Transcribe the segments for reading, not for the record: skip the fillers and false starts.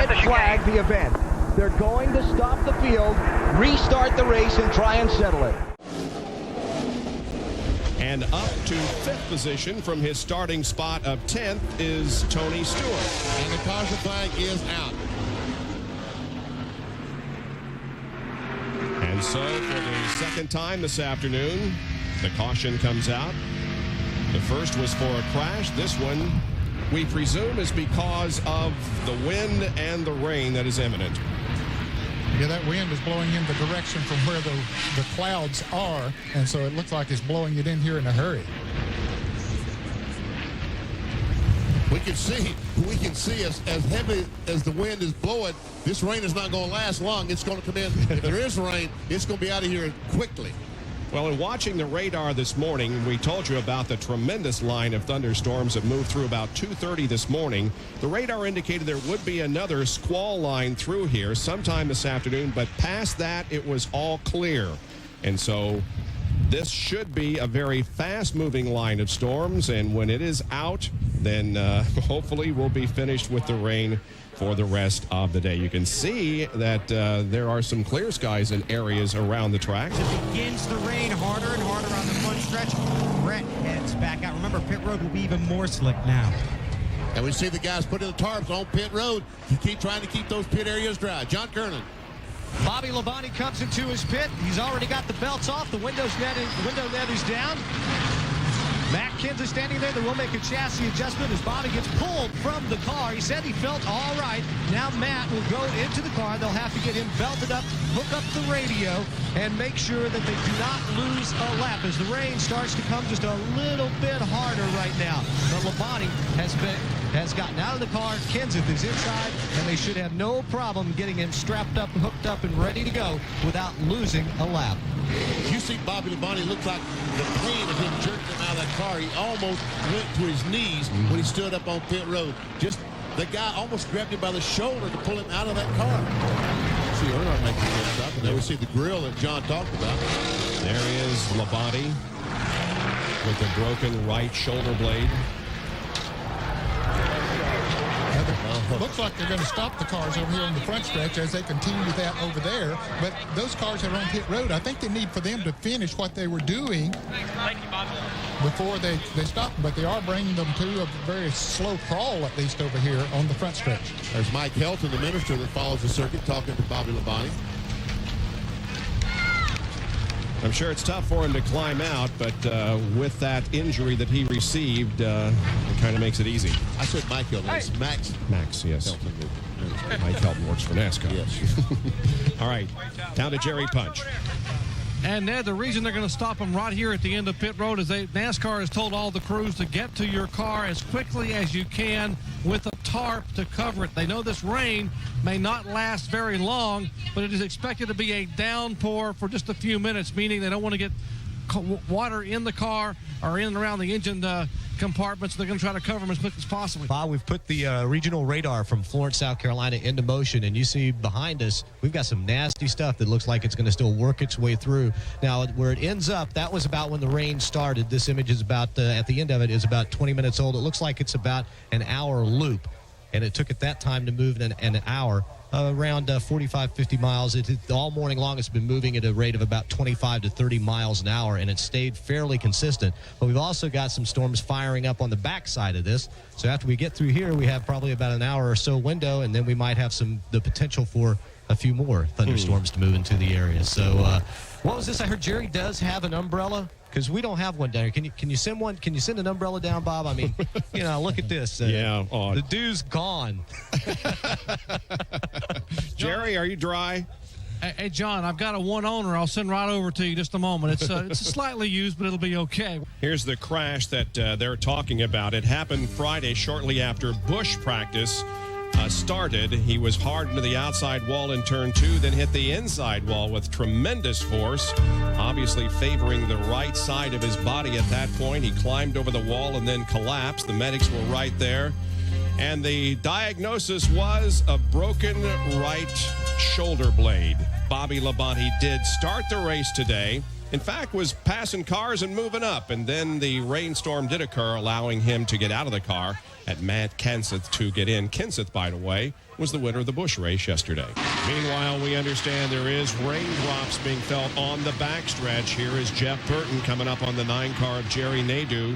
red flag the event. They're going to stop the field, restart the race, and try and settle it. And up to 5th position from his starting spot of 10th is Tony Stewart. And the caution flag is out. And so for the second time this afternoon, the caution comes out. The first was for a crash. This one, we presume, is because of the wind and the rain that is imminent. Yeah, that wind is blowing in the direction from where the clouds are, and so it looks like it's blowing it in here in a hurry. We can see as heavy as the wind is blowing, this rain is not going to last long. It's going to come in. If there is rain, it's going to be out of here quickly. Well, in watching the radar this morning, we told you about the tremendous line of thunderstorms that moved through about 2:30 this morning. The radar indicated there would be another squall line through here sometime this afternoon, but past that, it was all clear. And so this should be a very fast-moving line of storms, and when it is out, then hopefully we'll be finished with the rain for the rest of the day. You can see that there are some clear skies in areas around the track. It begins to rain harder and harder on the front stretch. Brett heads back out. Remember, pit road will be even more slick now. And we see the guys putting the tarps on pit road to keep trying to keep those pit areas dry. John Kernan. Bobby Labonte comes into his pit. He's already got the belts off. The window net is down. Matt Kenseth standing there. They will make a chassis adjustment as Bobby gets pulled from the car. He said he felt all right. Now Matt will go into the car. They'll have to get him belted up, hook up the radio, and make sure that they do not lose a lap as the rain starts to come just a little bit harder right now. But Labonte has gotten out of the car. Kenseth is inside, and they should have no problem getting him strapped up, hooked up, and ready to go without losing a lap. You see Bobby Labonte looked like the pain of him jerking him out of that car. He almost went to his knees when he stood up on pit road. Just the guy almost grabbed him by the shoulder to pull him out of that car. See Ernie making a good stop, and there we see the grill that John talked about. There is Labonte with a broken right shoulder blade. Looks like they're going to stop the cars over here on the front stretch as they continue that over there. But those cars that are on pit road, I think they need for them to finish what they were doing before they stop. But they are bringing them to a very slow crawl, at least over here on the front stretch. There's Mike Helton, the minister that follows the circuit, talking to Bobby Labonte. I'm sure it's tough for him to climb out, but with that injury that he received, it kind of makes it easy. I said Mike Helton. It's Max. Max, yes. Helton. Mike Helton works for NASCAR. Yes. All right, down to Jerry Punch. And Ned, the reason they're going to stop them right here at the end of pit road is NASCAR has told all the crews to get to your car as quickly as you can with a tarp to cover it. They know this rain may not last very long, but it is expected to be a downpour for just a few minutes, meaning they don't want to get water in the car or in and around the engine compartments. They're going to try to cover them as quick as possible. Bob, we've put the regional radar from Florence, South Carolina into motion, and you see behind us, we've got some nasty stuff that looks like it's going to still work its way through. Now, where it ends up, that was about when the rain started. This image is about, at the end of it, is about 20 minutes old. It looks like it's about an hour loop, and it took it that time to move in an hour. Around 45, 50 miles. All morning long, it's been moving at a rate of about 25 to 30 miles an hour, and it's stayed fairly consistent. But we've also got some storms firing up on the backside of this. So after we get through here, we have probably about an hour or so window, and then we might have the potential for a few more thunderstorms to move into the area. So what was this? I heard Jerry does have an umbrella. Because we don't have one down here. Can you send one? Can you send an umbrella down, Bob? I mean, you know, look at this. Yeah. The dew's gone. Jerry, are you dry? Hey, John, I've got a one owner. I'll send right over to you in just a moment. It's slightly used, but it'll be okay. Here's the crash that they're talking about. It happened Friday shortly after Busch practice started. He was hard into the outside wall in turn 2, then hit the inside wall with tremendous force, obviously favoring the right side of his body at that point. He climbed over the wall and then collapsed. The medics were right there. And the diagnosis was a broken right shoulder blade. Bobby Labonte did start the race today. In fact, was passing cars and moving up. And then the rainstorm did occur, allowing him to get out of the car at Matt Kenseth to get in. Kenseth, by the way, was the winner of the Busch race yesterday. Meanwhile, we understand there is raindrops being felt on the backstretch. Here is Jeff Burton coming up on the 9-car of Jerry Nadeau.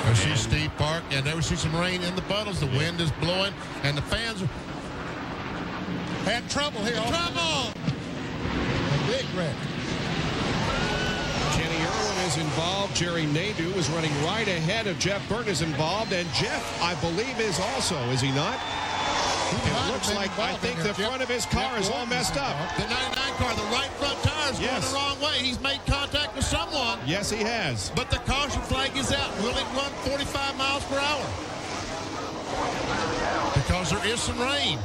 I see Steve Park, and there we see some rain in the puddles. The wind is blowing, and the fans are Had trouble here. trouble. A big wreck. Kenny Irwin is involved. Jerry Nadeau is running right ahead of Jeff Burton is involved, and Jeff, I believe, is also, is he not? It looks like, I think the front of his car is all messed up. The 99 car, the right front tire is going the wrong way. He's made contact with someone. Yes, he has. But the caution flag is out. Will it run 45 miles per hour? Because there is some rain.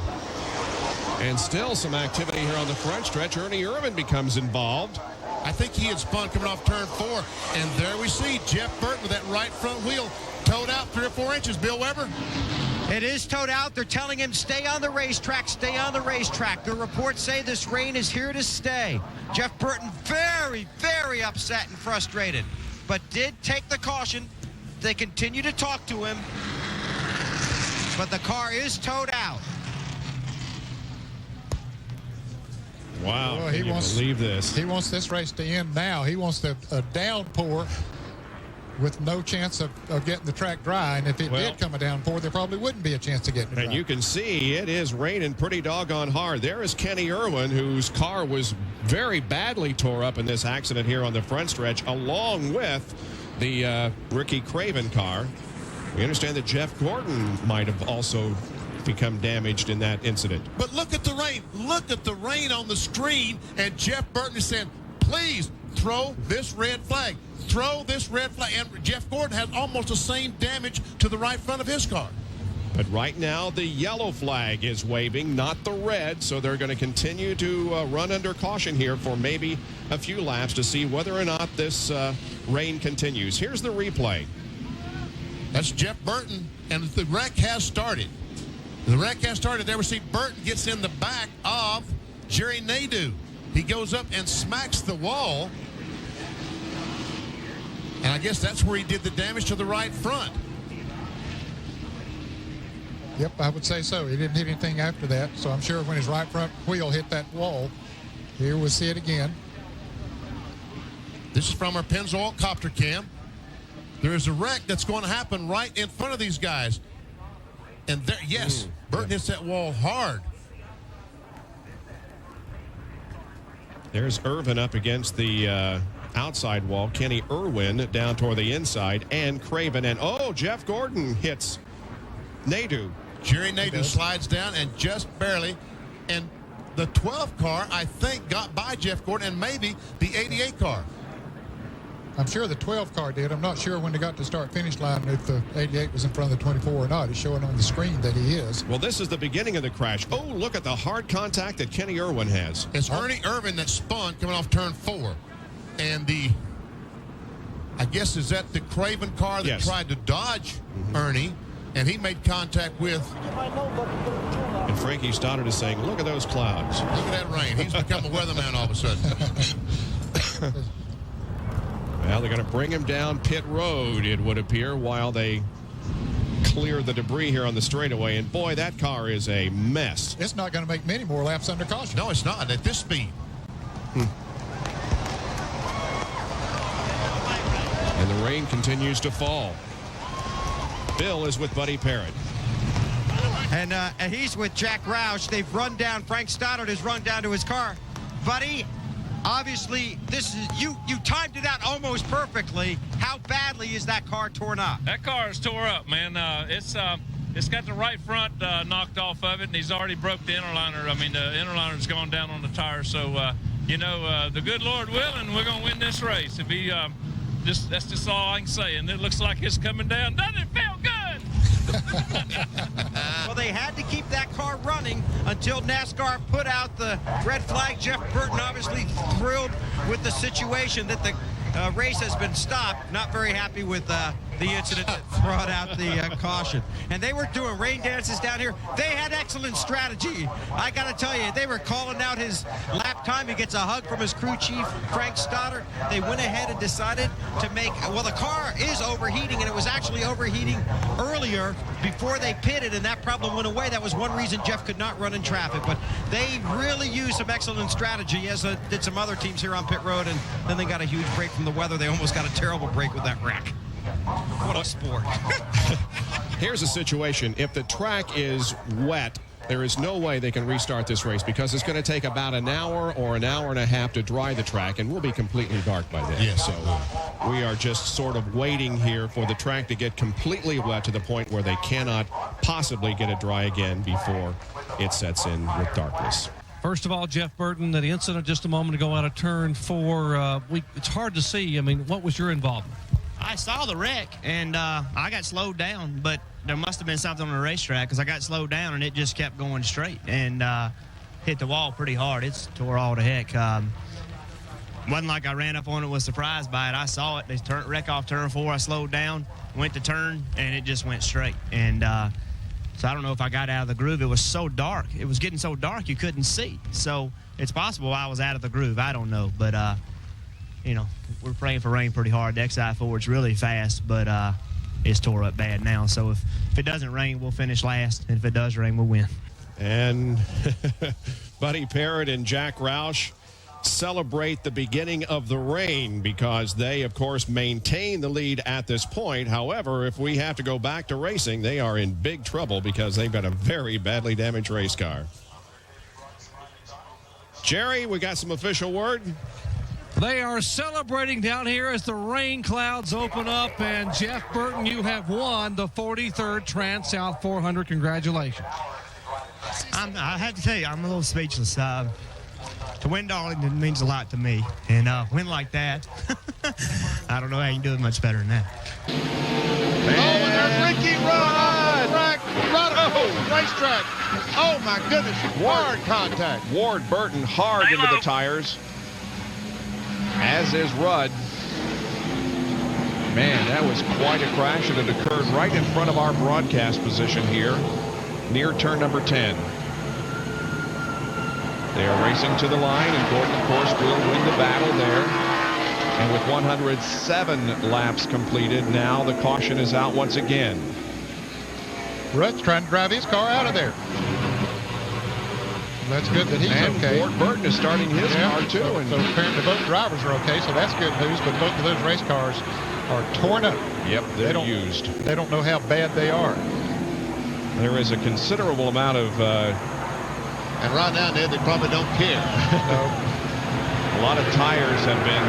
And still some activity here on the front stretch. Ernie Irvan becomes involved. I think he had spun coming off turn 4. And there we see Jeff Burton with that right front wheel towed out 3 or 4 inches. Bill Weber? It is towed out. They're telling him, stay on the racetrack, stay on the racetrack. The reports say this rain is here to stay. Jeff Burton very, very upset and frustrated, but did take the caution. They continue to talk to him, but the car is towed out. Wow, Well, can you believe this? He wants this race to end now. He wants a downpour with no chance of getting the track dry. And if it did come a downpour, there probably wouldn't be a chance to get it dry. And you can see it is raining pretty doggone hard. There is Kenny Irwin, whose car was very badly tore up in this accident here on the front stretch, along with the Ricky Kragen car. We understand that Jeff Gordon might have also become damaged in that incident. But look at the rain. Look at the rain on the screen. And Jeff Burton is saying, please throw this red flag. Throw this red flag. And Jeff Gordon has almost the same damage to the right front of his car. But right now, the yellow flag is waving, not the red. So they're going to continue to run under caution here for maybe a few laps to see whether or not this rain continues. Here's the replay. That's Jeff Burton. And the wreck has started. The wreck has started. There we see Burton gets in the back of Jerry Nadeau. He goes up and smacks the wall. And I guess that's where he did the damage to the right front. Yep, I would say so. He didn't hit anything after that. So I'm sure when his right front wheel hit that wall, here we'll see it again. This is from our Pennzoil copter cam. There is a wreck that's going to happen right in front of these guys. And there, yes, Burton hits that wall hard. There's Irvin up against the outside wall. Kenny Irwin down toward the inside, and Kragen. And Jeff Gordon hits Nadeau. Jerry Nadeau slides down and just barely. And the 12 car, I think, got by Jeff Gordon, and maybe the 88 car. I'm sure the 12 car did. I'm not sure when they got to start-finish line if the 88 was in front of the 24 or not. It's showing on the screen that he is. Well, this is the beginning of the crash. Oh, look at the hard contact that Kenny Irwin has. It's Ernie Irvan that spun coming off turn 4. And I guess, is that the Kragen car that tried to dodge Ernie, and he made contact with. And Frankie Stoddard is saying, look at those clouds. Look at that rain. He's become a weatherman all of a sudden. Well, they're going to bring him down pit road, it would appear, while they clear the debris here on the straightaway. And boy, that car is a mess. It's not going to make many more laps under caution. No, it's not at this speed. And the rain continues to fall. Bill is with Buddy Parrott. And he's with Jack Roush. They've run down. Frank Stoddard has run down to his car. Buddy, obviously, this is you timed it out almost perfectly. How badly is that car torn up? That car is tore up, man. It's got the right front knocked off of it, and he's already broke the interliner. I mean, the interliner's gone down on the tire. So, the good Lord willing, we're gonna win this race. If he, that's just all I can say. And it looks like it's coming down. Doesn't it feel good? Well, they had to keep that car running until NASCAR put out the red flag. Jeff Burton obviously thrilled with the situation that the race has been stopped. Not very happy with the the incident that brought out the caution. And they were doing rain dances down here. They had excellent strategy. I got to tell you, they were calling out his lap time. He gets a hug from his crew chief, Frank Stoddard. They went ahead and decided to make, well, the car is overheating, and it was actually overheating earlier before they pitted, and that problem went away. That was one reason Jeff could not run in traffic. But they really used some excellent strategy, as did some other teams here on pit road, and then they got a huge break from the weather. They almost got a terrible break with that wreck. What a sport. Here's a situation. If the track is wet, there is no way they can restart this race because it's going to take about an hour or an hour and a half to dry the track, and we'll be completely dark by then. Yes. So we are just sort of waiting here for the track to get completely wet to the point where they cannot possibly get it dry again before it sets in with darkness. First of all, Jeff Burton, the incident just a moment ago out of turn 4, it's hard to see. I mean, what was your involvement? I saw the wreck, and I got slowed down, but there must have been something on the racetrack because I got slowed down, and it just kept going straight and hit the wall pretty hard. It's tore all to heck. Wasn't like I ran up on it, was surprised by it. I saw it. They turned wreck off turn 4. I slowed down, went to turn, and it just went straight. And so I don't know if I got out of the groove. It was so dark. It was getting so dark you couldn't see. So it's possible I was out of the groove. I don't know, but you know, we're praying for rain pretty hard. The XI4 is really fast, but it's tore up bad now. So if it doesn't rain, we'll finish last. And if it does rain, we'll win. And Buddy Parrott and Jack Roush celebrate the beginning of the rain because they, of course, maintain the lead at this point. However, if we have to go back to racing, they are in big trouble because they've got a very badly damaged race car. Jerry, we got some official word. They are celebrating down here as the rain clouds open up, and Jeff Burton, you have won the 43rd TranSouth 400. Congratulations. I have to tell you, I'm a little speechless. To win Darlington means a lot to me, and win like that, I don't know how you can do it much better than that. And there's Ricky Rudd off the track, right off the racetrack. Oh my goodness, hard contact. Ward Burton hard into the tires, as is Rudd. Man, that was quite a crash, and it occurred right in front of our broadcast position here, near turn number 10. They are racing to the line, and Gordon, of course, will win the battle there. And with 107 laps completed, now the caution is out once again. Rudd's trying to drive his car out of there. That's good that he's and okay. Ward Burton is starting his car, too. And so apparently both drivers are okay, so that's good news, but both of those race cars are torn up. Yep, they're used. They don't know how bad they are. There is a considerable amount of... and right now, Ned, they probably don't care. A lot of tires have been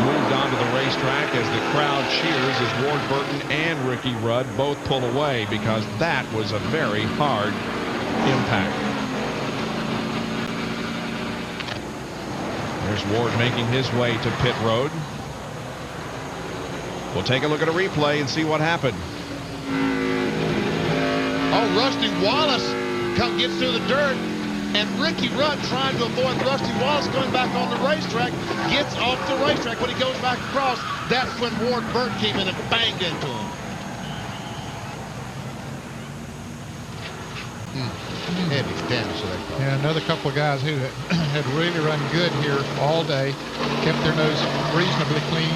moved onto the racetrack as the crowd cheers as Ward Burton and Ricky Rudd both pull away because that was a very hard impact. There's Ward making his way to pit road. We'll take a look at a replay and see what happened. Oh, Rusty Wallace gets through the dirt, and Ricky Rudd trying to avoid Rusty Wallace going back on the racetrack, gets off the racetrack. When he goes back across, that's when Ward Burton came in and banged into him. Heavy damage to that car. Yeah, another couple of guys who had really run good here all day, kept their nose reasonably clean,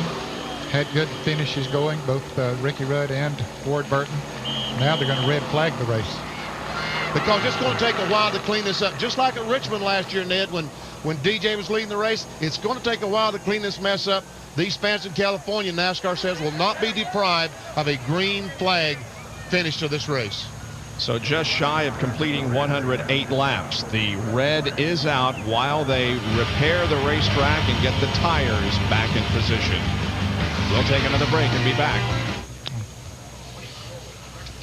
had good finishes going, both Ricky Rudd and Ward Burton. Now they're going to red flag the race. Because it's going to take a while to clean this up. Just like at Richmond last year, Ned, when DJ was leading the race, it's going to take a while to clean this mess up. These fans in California, NASCAR says, will not be deprived of a green flag finish to this race. So just shy of completing 108 laps. The red is out while they repair the racetrack and get the tires back in position. We'll take another break and be back.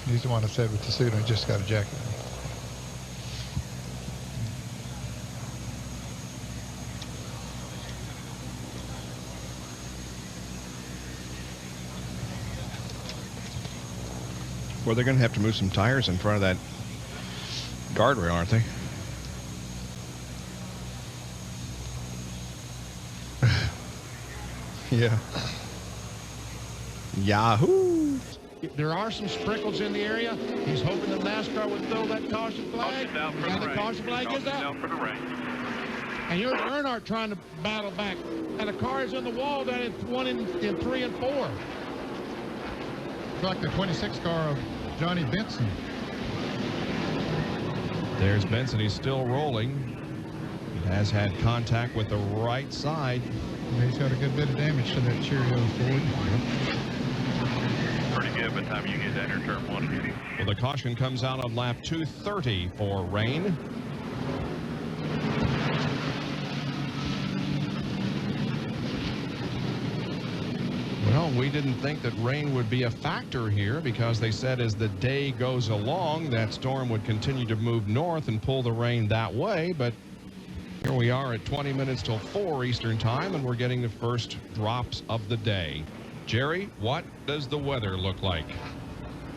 He's the one that said with the suit, I just got a jacket. Well, they're going to have to move some tires in front of that guardrail, aren't they? Yeah. Yahoo! There are some sprinkles in the area. He's hoping that NASCAR would throw that caution flag. And the caution flag is out. For the rain. And here's Earnhardt trying to battle back. And the car is in the wall down in 3 and 4. It's like the 26 car of Johnny Benson. There's Benson. He's still rolling. He has had contact with the right side. He's got a good bit of damage to that Cheerios Ford. Pretty good by the time you get down here turn 1. Well, the caution comes out on lap 230 for rain. Well, we didn't think that rain would be a factor here because they said as the day goes along, that storm would continue to move north and pull the rain that way. But here we are at 20 minutes till 4 Eastern time, and we're getting the first drops of the day. Jerry, what does the weather look like?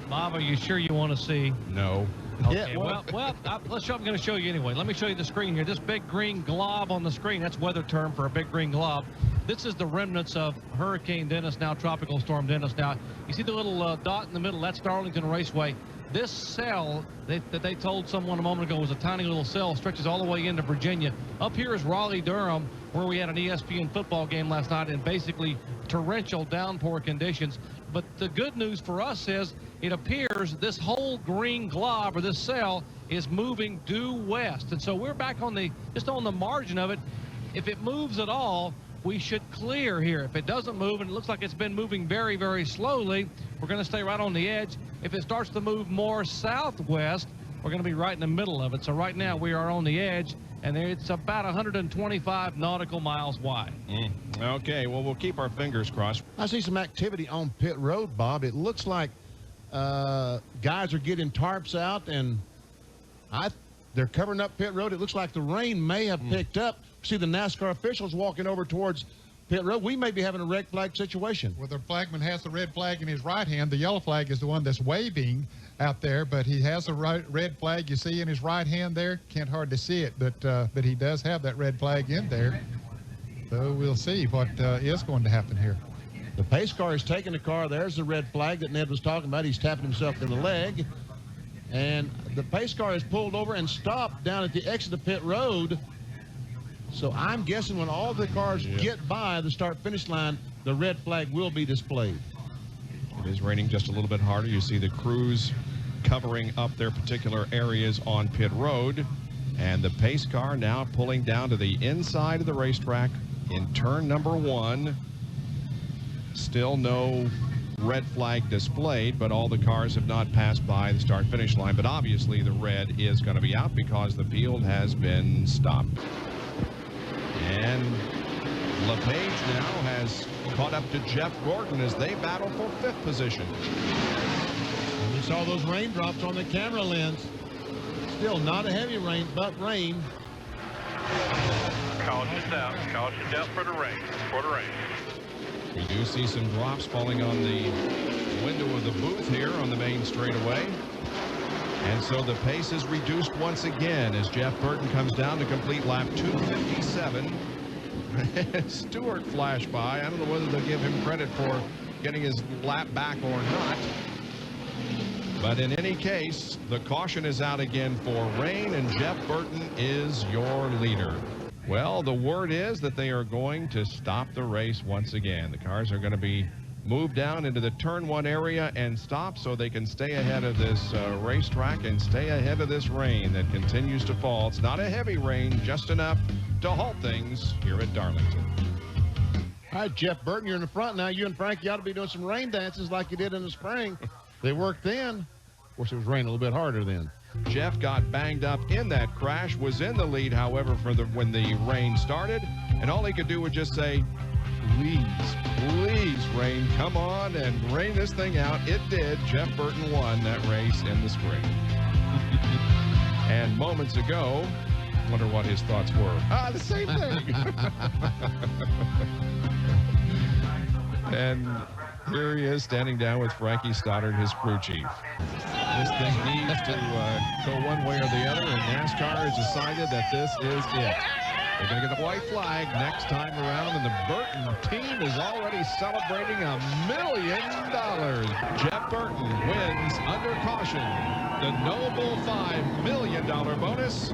Bob, are you sure you want to see? No. Okay, well, let's show. I'm going to show you anyway. Let me show you the screen here. This big green glob on the screen, that's weather term for a big green glob. This is the remnants of Hurricane Dennis, now Tropical Storm Dennis. Now, you see the little dot in the middle? That's Darlington Raceway. This cell that they told someone a moment ago was a tiny little cell, stretches all the way into Virginia. Up here is Raleigh-Durham, where we had an ESPN football game last night in basically torrential downpour conditions. But the good news for us is it appears this whole green glob or this cell is moving due west. And so we're back on just on the margin of it. If it moves at all, we should clear here. If it doesn't move, and it looks like it's been moving very, very slowly, we're going to stay right on the edge. If it starts to move more southwest, we're going to be right in the middle of it. So right now we are on the edge, and it's about 125 nautical miles wide. Okay, well, we'll keep our fingers crossed. I see some activity on pit road, Bob. It looks like guys are getting tarps out, and they're covering up pit road. It looks like the rain may have picked up. See the NASCAR officials walking over towards pit road. We may be having a red flag situation. Well, the flagman has the red flag in his right hand. The yellow flag is the one that's waving out there, but he has a red flag you see in his right hand there. Can't hardly see it, but he does have that red flag in there. So we'll see what is going to happen here. The pace car is taking the car. There's the red flag that Ned was talking about. He's tapping himself in the leg. And the pace car is pulled over and stopped down at the exit of pit road. So I'm guessing when all the cars get by the start-finish line, the red flag will be displayed. It is raining just a little bit harder. You see the crews covering up their particular areas on pit road. And the pace car now pulling down to the inside of the racetrack in turn number 1. Still no red flag displayed, but all the cars have not passed by the start-finish line. But obviously the red is going to be out because the field has been stopped. And LePage now has caught up to Jeff Burton as they battle for 5th position. And we saw those raindrops on the camera lens. Still not a heavy rain, but rain. Caution's out for the rain. We do see some drops falling on the window of the booth here on the main straightaway. And so the pace is reduced once again as Jeff Burton comes down to complete lap 257. Stewart flashed by. I don't know whether they'll give him credit for getting his lap back or not. But in any case, the caution is out again for rain, and Jeff Burton is your leader. Well, the word is that they are going to stop the race once again. The cars are going to be moved down into the turn 1 area and stop so they can stay ahead of this racetrack and stay ahead of this rain that continues to fall. It's not a heavy rain, just enough to halt things here at Darlington. All right, Jeff Burton, you're in the front now. You and Frankie ought to be doing some rain dances like you did in the spring. They worked then. Of course, it was raining a little bit harder then. Jeff got banged up in that crash, was in the lead, however, when the rain started, and all he could do was just say, please, rain, come on and rain this thing out. It did. Jeff Burton won that race in the spring. And moments ago, wonder what his thoughts were. The same thing. And here he is standing down with Frankie Stoddard, his crew chief. This thing needs to go one way or the other, and NASCAR has decided that this is it. They're going to get the white flag next time around, and the Burton team is already celebrating $1 million. Jeff Burton wins under caution. The noble $5 million bonus